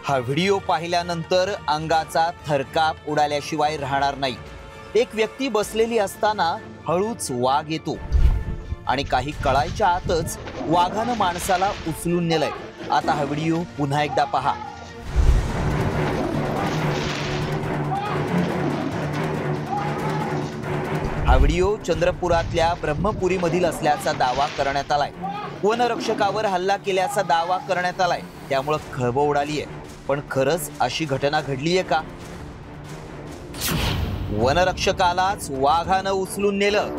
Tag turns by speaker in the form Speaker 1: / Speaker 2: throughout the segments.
Speaker 1: हा व्हिडिओ पाहिल्यानंतर अंगाचा थरकाप उडाल्याशिवाय राहणार नाही। एक व्यक्ती बसलेली असताना हळूच वाघ येतो आणि काही कळायच्या आतच वाघानं माणसाला उचलून नेलंय। आता हा व्हिडिओ पुन्हा एकदा पहा। हा व्हिडिओ चंद्रपुरातल्या ब्रह्मपुरी मधील असल्याचा दावा करण्यात आलाय। वनरक्षकावर हल्ला केल्याचा दावा करण्यात आलाय, त्यामुळे खळबळ उडाली आहे। पण खरंच अशी घटना घडली आहे का? वनरक्षकालाच वाघानं उचलून नेलं।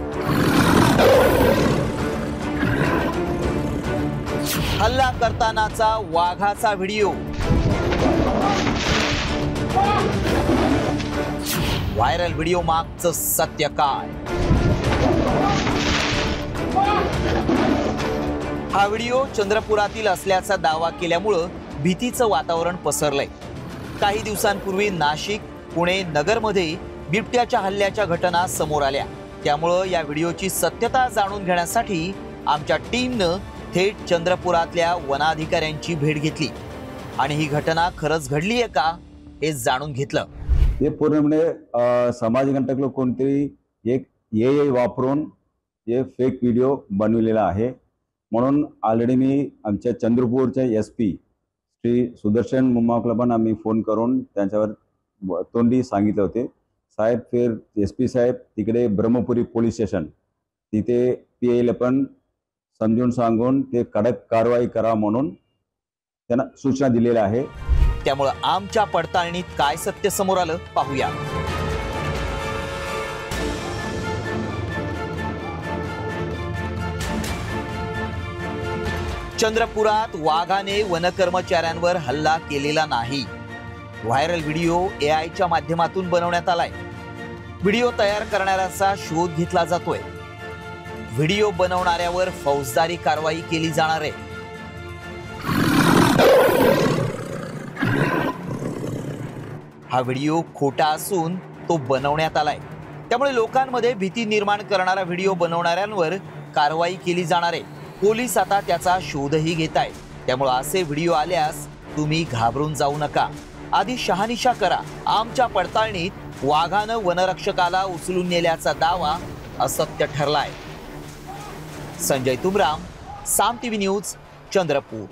Speaker 1: हल्ला करतानाचा वाघाचा व्हिडिओ व्हायरल व्हिडिओ मागचं सत्य काय? हा व्हिडिओ चंद्रपुरातील असल्याचा दावा केल्यामुळे भीतीचं वातावरण पसरलंय। काही दिवसांपूर्वी नाशिक, पुणे, नगरमध्ये बिबट्याच्या हल्ल्याच्या घटना समोर आल्या। त्यामुळे या व्हिडिओची सत्यता जाणून घेण्यासाठी आमच्या टीमनं थेट चंद्रपुरातल्या वनाधिकाऱ्यांची भेट घेतली आणि ही घटना खरंच घडली आहे का हे जाणून घेतलं।
Speaker 2: हे पूर्णपणे समाजकंटक लोक कोणतरी एक AI वापरून हे फेक व्हिडिओ बनवलेला आहे। म्हणून ऑलरेडी मी आमच्या चंद्रपूरचे SP श्री सुदर्शन मुम्माकला पण आम्ही फोन करून त्यांच्यावर तोंडी सांगितले होते। साहेब फिर SP साहेब तिकडे ब्रह्मपुरी पोलीस स्टेशन तिथे PIला पण समजून सांगून ते कडक कारवाई करा म्हणून त्यांना सूचना दिलेल्या आहे।
Speaker 1: त्यामुळे आमच्या पडताळणीत काय सत्य समोर आलं पाहूया। चंद्रपुरात वाघाने वनकर्मचाऱ्यांवर हल्ला केलेला नाही। व्हायरल व्हिडिओ AIच्या माध्यमातून बनवण्यात आलाय। व्हिडिओ तयार करणाऱ्याचा शोध घेतला जातोय। व्हिडिओ बनवणाऱ्यावर फौजदारी कारवाई केली जाणार आहे। हा व्हिडिओ खोटा असून तो बनवण्यात आलाय, त्यामुळे लोकांमध्ये भीती निर्माण करणारा व्हिडिओ बनवणाऱ्यांवर कारवाई केली जाणार आहे। पोलीस आता त्याचा शोधही घेत आहेत। त्यामुळे असे व्हिडिओ आल्यास तुम्ही घाबरून जाऊ नका, आधी शहानिशा करा। आमच्या पडताळणीत वाघानं वनरक्षकाला उचलून नेल्याचा दावा असत्य ठरलाय। संजय तुमराम, साम TV न्यूज, चंद्रपूर।